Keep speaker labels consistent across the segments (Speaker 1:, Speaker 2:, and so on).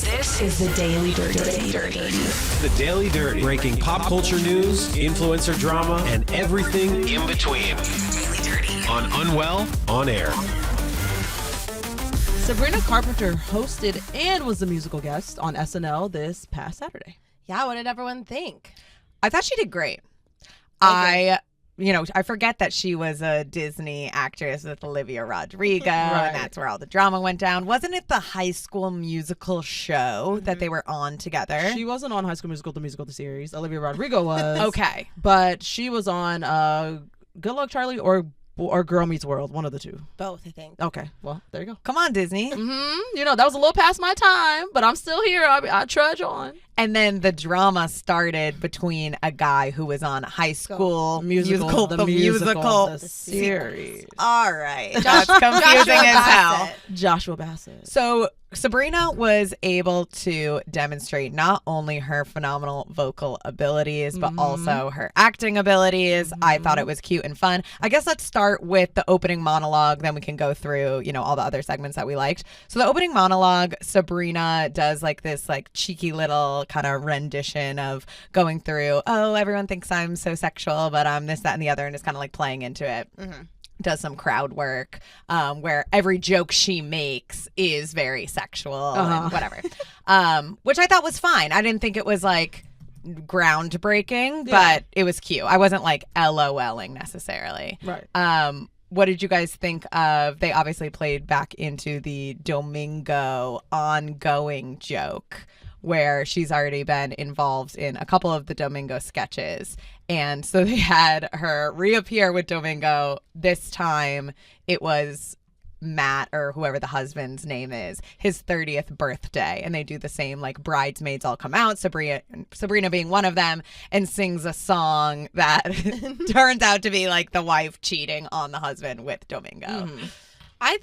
Speaker 1: This is the Daily Dirty.
Speaker 2: The Daily Dirty. Breaking pop culture news, influencer drama, and everything in between.
Speaker 1: Daily Dirty.
Speaker 2: On Unwell On Air.
Speaker 3: Sabrina Carpenter hosted and was a musical guest on SNL this past Saturday.
Speaker 4: Yeah, what did everyone think?
Speaker 5: I thought she did great. I forget that she was a Disney actress with Olivia Rodrigo, and that's where all the drama went down. Wasn't it the High School Musical show that they were on together?
Speaker 3: She wasn't on High School Musical, the series. Olivia Rodrigo was.
Speaker 5: Okay.
Speaker 3: But she was on Good Luck Charlie or Girl Meets World, one of the two.
Speaker 4: Both, I think.
Speaker 3: Okay, well, there you go.
Speaker 5: Come on, Disney.
Speaker 3: That was a little past my time, but I'm still here. I trudge on.
Speaker 5: And then the drama started between a guy who was on High School Musical,
Speaker 3: the series.
Speaker 5: All right. That's confusing as hell.
Speaker 3: Joshua Bassett.
Speaker 5: So Sabrina was able to demonstrate not only her phenomenal vocal abilities, but also her acting abilities. I thought it was cute and fun. I guess let's start with the opening monologue, then we can go through, all the other segments that we liked. So the opening monologue, Sabrina does this cheeky little kind of rendition of going through, everyone thinks I'm so sexual, but I'm this, that, and the other, and it's kind of playing into it. Does some crowd work where every joke she makes is very sexual and whatever, which I thought was fine. I didn't think it was groundbreaking, but it was cute. I wasn't LOLing necessarily.
Speaker 3: Right.
Speaker 5: What did you guys think of? They obviously played back into the Domingo ongoing joke, where she's already been involved in a couple of the Domingo sketches. And so they had her reappear with Domingo. This time it was Matt, or whoever the husband's name is, his 30th birthday. And they do the same, bridesmaids all come out, Sabrina being one of them, and sings a song that turns out to be the wife cheating on the husband with Domingo.
Speaker 4: I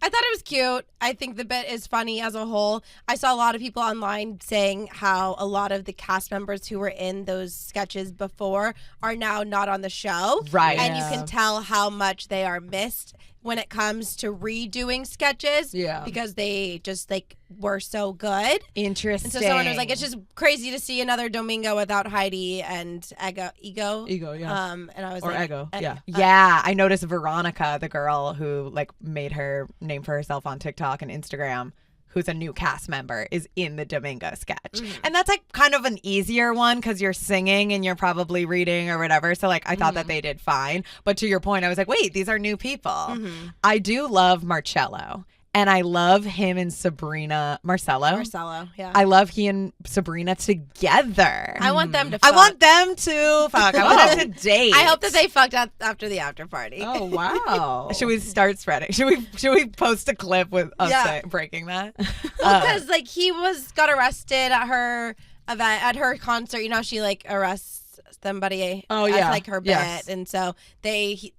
Speaker 4: thought it was cute. I think the bit is funny as a whole. I saw a lot of people online saying how a lot of the cast members who were in those sketches before are now not on the show.
Speaker 5: Right.
Speaker 4: And you can tell how much they are missed when it comes to redoing sketches.
Speaker 3: Yeah.
Speaker 4: Because they just were so good.
Speaker 5: Interesting.
Speaker 4: And so someone was like, it's just crazy to see another Domingo without Heidi and Ego.
Speaker 3: Yeah.
Speaker 4: And I was
Speaker 3: Ego, yeah.
Speaker 5: Yeah, I noticed Veronica, the girl who made her name for herself on TikTok and Instagram, who's a new cast member, is in the Domingo sketch. And that's kind of an easier one because you're singing and you're probably reading or whatever. So I thought that they did fine. But to your point, I was like, wait, these are new people. I do love Marcello. And I love him and Sabrina. Marcello,
Speaker 4: yeah.
Speaker 5: I love he and Sabrina together.
Speaker 4: I want them to fuck.
Speaker 5: I want them to fuck. I want them to date.
Speaker 4: I hope that they fucked up after the after party.
Speaker 3: Oh, wow.
Speaker 5: Should we start spreading? Should we post a clip with us breaking that?
Speaker 4: Because he got arrested at her event, at her concert. She arrests somebody as her bit, and so they've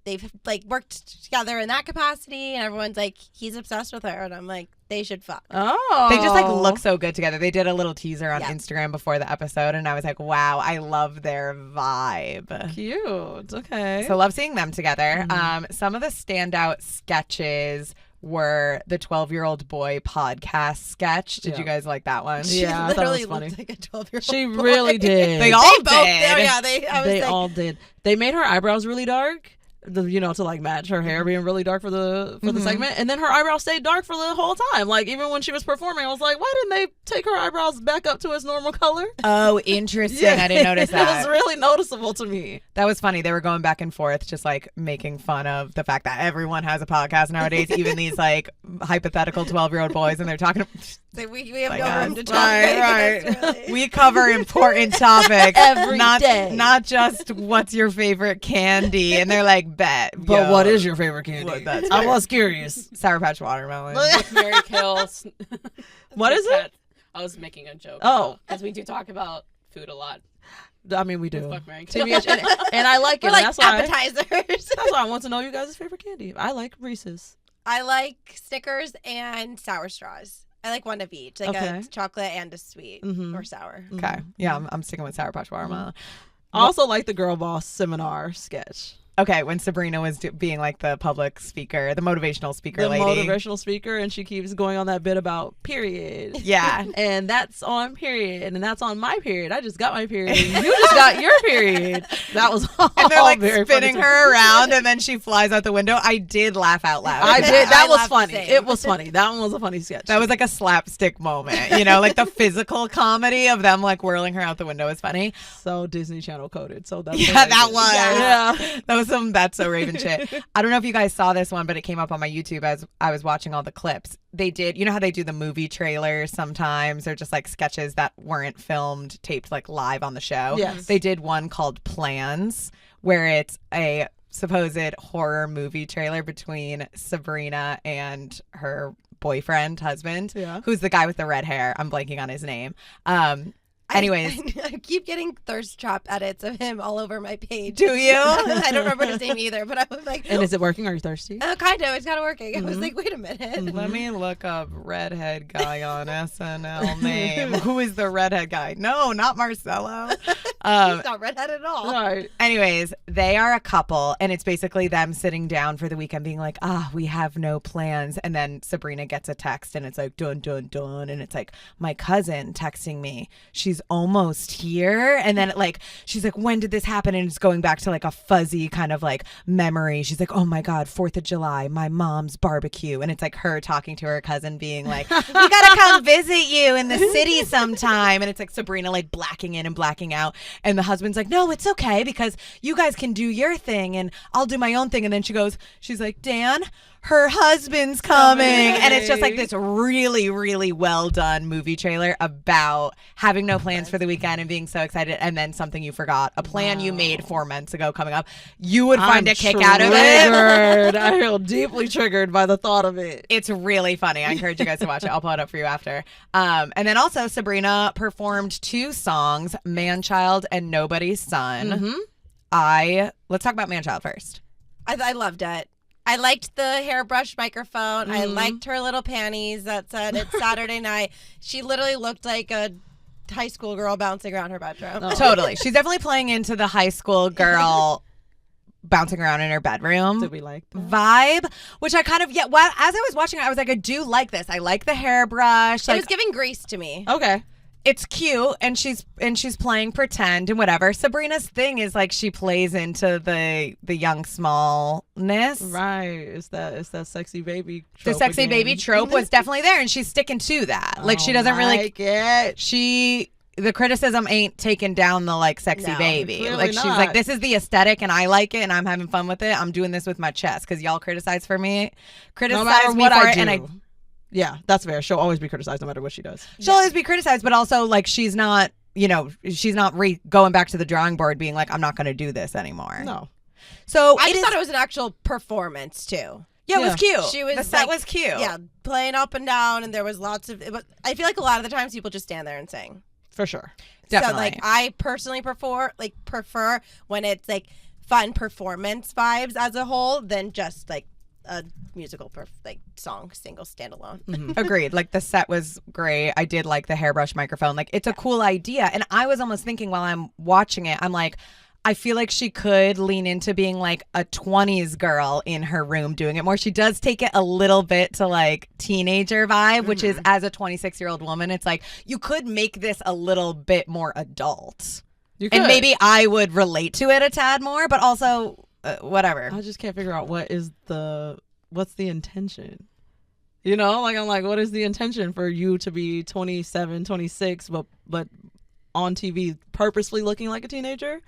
Speaker 4: worked together in that capacity, and everyone's he's obsessed with her, and I'm they should fuck.
Speaker 3: Oh,
Speaker 5: they just look so good together. They did a little teaser on Instagram before the episode, and I was wow, I love their vibe.
Speaker 3: Cute. Okay.
Speaker 5: So love seeing them together. Some of the standout sketches were the 12-year-old boy podcast sketch. Did you guys like that one?
Speaker 3: Yeah,
Speaker 4: She literally
Speaker 3: I thought it was
Speaker 4: looked like a 12-year-old
Speaker 3: She
Speaker 4: boy.
Speaker 3: really did.
Speaker 5: They all did.
Speaker 4: Yeah,
Speaker 3: They all did. They made her eyebrows really dark. To match her hair being really dark for the segment, and then her eyebrows stayed dark for the whole time. Even when she was performing, I was like, why didn't they take her eyebrows back up to its normal color?
Speaker 5: Oh, interesting. I didn't notice that.
Speaker 3: It was really noticeable to me.
Speaker 5: That was funny. They were going back and forth, just making fun of the fact that everyone has a podcast nowadays, even these hypothetical 12-year-old boys, and they're talking.
Speaker 4: We have no room to talk.
Speaker 5: Right.
Speaker 4: Really.
Speaker 5: We cover important topics
Speaker 3: every day.
Speaker 5: Not just what's your favorite candy, and they're bet.
Speaker 3: But what is your favorite candy? I was curious.
Speaker 5: Sour Patch watermelon.
Speaker 6: Mary Kills.
Speaker 3: What is it?
Speaker 6: I was making a joke.
Speaker 3: Oh,
Speaker 6: because we do talk about food a lot.
Speaker 3: I mean, we do.
Speaker 6: Fuck, Mary.
Speaker 3: TBH, and I like it.
Speaker 4: We're
Speaker 3: that's
Speaker 4: appetizers.
Speaker 3: That's why I want to know you guys' favorite candy. I like Reese's.
Speaker 4: I like Snickers and Sour Straws. I like one of each, a chocolate and a sweet or sour.
Speaker 5: Okay, yeah, I'm sticking with Sour Patch watermelon.
Speaker 3: I also like the Girl Boss seminar sketch.
Speaker 5: Okay, when Sabrina was being like the public speaker, the motivational speaker lady.
Speaker 3: Motivational speaker, and she keeps going on that bit about period.
Speaker 5: Yeah.
Speaker 3: And that's on period, and that's on my period. I just got my period. And you just got your period. That was all.
Speaker 5: And they're like
Speaker 3: very
Speaker 5: spinning her around, and then she flies out the window. I did laugh out loud.
Speaker 3: I did. That was
Speaker 4: laughed
Speaker 3: funny.
Speaker 4: the same.
Speaker 3: It was funny. That one was a funny sketch.
Speaker 5: That was like a slapstick moment, like the physical comedy of them like whirling her out the window is funny.
Speaker 3: so Disney Channel coded. So that's
Speaker 5: Yeah, that was.
Speaker 3: Yeah.
Speaker 5: That was some That's So Raven shit. I don't know if you guys saw this one, but it came up on my YouTube as I was watching all the clips. They did, you know how they do the movie trailers sometimes, or just like sketches that weren't filmed, taped like live on the show.
Speaker 3: Yes.
Speaker 5: They did one called Plans, where it's a supposed horror movie trailer between Sabrina and her husband, who's the guy with the red hair. I'm blanking on his name. Anyways,
Speaker 4: I keep getting thirst trap edits of him all over my page.
Speaker 5: do you?
Speaker 4: I don't remember his name either, but I was like,
Speaker 3: And is it working? Are you thirsty?
Speaker 4: kind of. It's kind of working. I was like, wait a minute.
Speaker 5: Let me look up redhead guy on SNL name. Who is the redhead guy? No, not Marcelo.
Speaker 4: He's not redhead at all.
Speaker 3: Right.
Speaker 5: Anyways, they are a couple, and it's basically them sitting down for the weekend being like, we have no plans. And then Sabrina gets a text, and it's like, dun, dun, dun. And it's like, my cousin texting me. She's almost here. And then she's like, when did this happen? And it's going back to like a fuzzy kind of like memory. She's like, oh my God, 4th of July, my mom's barbecue. And it's like her talking to her cousin being like, we gotta come visit you in the city sometime. And it's like Sabrina like blacking in and blacking out. And the husband's like, no, it's okay because you guys can do your thing and I'll do my own thing. And then she's like, Dan, her husband's coming. And it's just like this really, really well done movie trailer about having no plans for the weekend and being so excited. And then something you forgot, a plan you made 4 months ago coming up. You would find a kick out of it.
Speaker 3: I feel deeply triggered by the thought of it.
Speaker 5: It's really funny. I encourage you guys to watch it. I'll pull it up for you after. And then also Sabrina performed 2 songs, Man-Child and Nobody's Son. Let's talk about Man-Child first.
Speaker 4: I loved it. I liked the hairbrush microphone. I liked her little panties that said it's Saturday night. She literally looked like a high school girl bouncing around her bedroom.
Speaker 5: Oh. Totally. She's definitely playing into the high school girl bouncing around in her bedroom.
Speaker 3: Did we like that?
Speaker 5: Vibe, which I kind of, as I was watching it, I was like, I do like this. I like the hairbrush.
Speaker 4: It was giving Grease to me.
Speaker 3: Okay.
Speaker 5: It's cute, and she's playing pretend and whatever. Sabrina's thing is like she plays into the young smallness.
Speaker 3: Right. It's that sexy baby trope.
Speaker 5: The sexy
Speaker 3: again.
Speaker 5: baby trope was definitely there, and she's sticking to that. Like she doesn't really
Speaker 3: it.
Speaker 5: the criticism ain't taking down the like sexy
Speaker 4: No,
Speaker 5: baby.
Speaker 3: clearly
Speaker 5: Like she's
Speaker 3: not.
Speaker 5: like, this is the aesthetic and I like it and I'm having fun with it. I'm doing this with my chest because y'all criticize
Speaker 3: No
Speaker 5: me
Speaker 3: matter
Speaker 5: for
Speaker 3: what
Speaker 5: it,
Speaker 3: I do.
Speaker 5: and I
Speaker 3: Yeah, that's fair. She'll always be criticized no matter what she does.
Speaker 5: she'll always be criticized, but also like she's not going back to the drawing board being like, I'm not going to do this anymore.
Speaker 3: No.
Speaker 5: So
Speaker 4: I just thought it was an actual performance too.
Speaker 5: Yeah, it was cute.
Speaker 4: She was
Speaker 5: the set
Speaker 4: like,
Speaker 5: was cute.
Speaker 4: Yeah, playing up and down, and there was lots of. I feel like a lot of the times people just stand there and sing.
Speaker 3: For sure.
Speaker 5: Definitely.
Speaker 4: So like, I personally prefer when it's like fun performance vibes as a whole than just like a musical song single standalone.
Speaker 5: Agreed. Like the set was great. I did like the hairbrush microphone. Like it's a cool idea. And I was almost thinking while I'm watching it, I'm like, I feel like she could lean into being like a 20s girl in her room doing it more. She does take it a little bit to like teenager vibe, which is as a 26-year-old woman, it's like you could make this a little bit more adult.
Speaker 3: You could.
Speaker 5: And maybe I would relate to it a tad more, but also whatever.
Speaker 3: I just can't figure out what's the intention. You know, like I'm like, what is the intention for you to be 27, 26, but on TV purposefully looking like a teenager?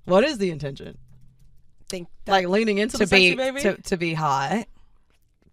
Speaker 3: What is the intention?
Speaker 4: Think
Speaker 3: Like leaning into the sexy baby?
Speaker 5: To be hot.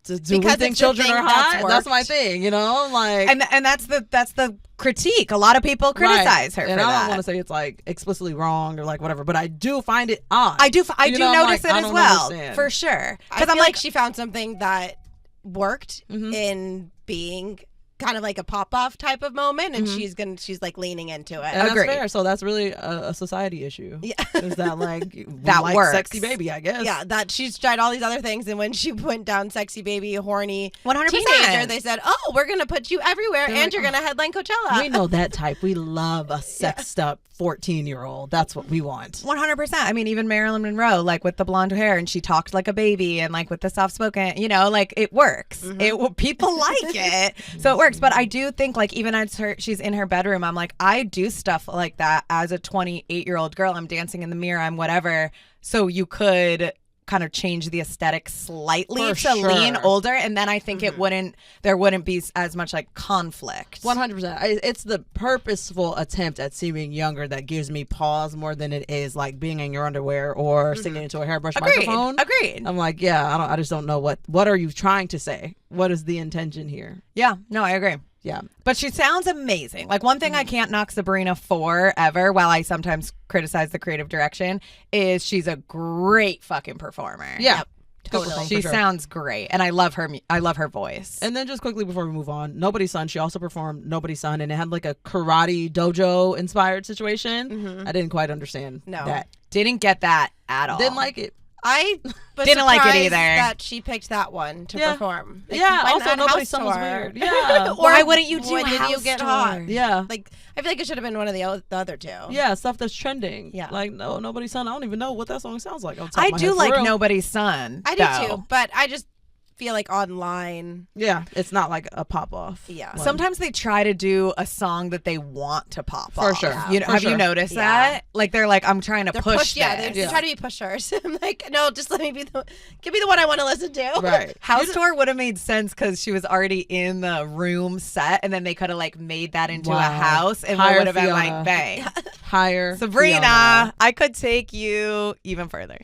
Speaker 3: Do we
Speaker 4: Because
Speaker 3: think
Speaker 4: it's the
Speaker 3: children
Speaker 4: thing
Speaker 3: are hot?
Speaker 4: that's
Speaker 3: That's my
Speaker 4: worked.
Speaker 3: thing, you know? Like
Speaker 5: And that's the critique. A lot of people criticize her for
Speaker 3: and I
Speaker 5: that.
Speaker 3: don't want to say it's like explicitly wrong or like whatever, but I do find it odd.
Speaker 5: I do
Speaker 3: You know, I'm
Speaker 5: notice
Speaker 3: like,
Speaker 5: it
Speaker 3: I
Speaker 5: as
Speaker 3: don't
Speaker 5: well,
Speaker 3: understand.
Speaker 5: for sure.
Speaker 4: I
Speaker 5: Because
Speaker 4: feel
Speaker 5: I'm
Speaker 4: like
Speaker 5: like,
Speaker 4: she found something that worked in being kind of like a pop-off type of moment, and she's like leaning into it.
Speaker 3: And that's fair. So that's really a society issue. Yeah. Is that like
Speaker 5: that
Speaker 3: like
Speaker 5: works.
Speaker 3: Sexy Baby, I guess.
Speaker 4: Yeah, that she's tried all these other things, and when she went down Sexy Baby, horny
Speaker 5: 100%.
Speaker 4: teenager, they said, "Oh, we're gonna put you everywhere, and you're gonna headline Coachella."
Speaker 3: We know that type. We love a sexed up 14-year-old. That's what we want.
Speaker 5: 100%. I mean, even Marilyn Monroe, like with the blonde hair, and she talked like a baby, and like with the soft spoken, you know, like it works. People like it, so it works. But I do think like even as she's in her bedroom, I'm like, I do stuff like that as a 28-year-old girl. I'm dancing in the mirror. I'm whatever. So you could kind of change the aesthetic slightly to lean older, and then I think there wouldn't be as much like conflict.
Speaker 3: 100%. It's the purposeful attempt at seeming younger that gives me pause more than it is like being in your underwear or singing into a hairbrush microphone.
Speaker 5: Agreed.
Speaker 3: I'm like, yeah, I just don't know what are you trying to say? What is the intention here?
Speaker 5: Yeah, no, I agree.
Speaker 3: Yeah.
Speaker 5: But she sounds amazing. Like one thing I can't knock Sabrina for ever, while I sometimes criticize the creative direction, is she's a great fucking performer.
Speaker 3: Yeah.
Speaker 4: Yep.
Speaker 3: Totally.
Speaker 5: She sounds great, and I love her voice.
Speaker 3: And then just quickly before we move on, Nobody's Son. She also performed Nobody's Son, and it had like a karate dojo inspired situation. I didn't quite understand that.
Speaker 5: Didn't get that at all.
Speaker 3: Didn't like it.
Speaker 4: I was
Speaker 5: didn't like it either.
Speaker 4: That she picked that one to perform. Like,
Speaker 3: also Nobody's Son was weird. Yeah.
Speaker 4: Or
Speaker 5: why wouldn't you do
Speaker 4: When Did You Get Hot?
Speaker 3: Yeah.
Speaker 4: Like I feel like it should have been one of the other two.
Speaker 3: Yeah, stuff that's trending.
Speaker 4: Yeah.
Speaker 3: Like Nobody's Son. I don't even know what that song sounds like.
Speaker 5: I do like Nobody's Son.
Speaker 4: I do too, but I just feel like online.
Speaker 3: Yeah, it's not like a pop off.
Speaker 4: Yeah.
Speaker 5: Sometimes they try to do a song that they want to pop off.
Speaker 3: For sure.
Speaker 5: You know, have you noticed that? Like they're like, I'm trying to push this.
Speaker 4: They try to be pushers. I'm like, no, just let me give me the one I want to listen to.
Speaker 3: Right.
Speaker 5: House Tour would have made sense because she was already in the room set, and then they could have like made that into a house, and it would have been like bang.
Speaker 3: Hire
Speaker 5: Sabrina,
Speaker 3: Fiona.
Speaker 5: I could take you even further.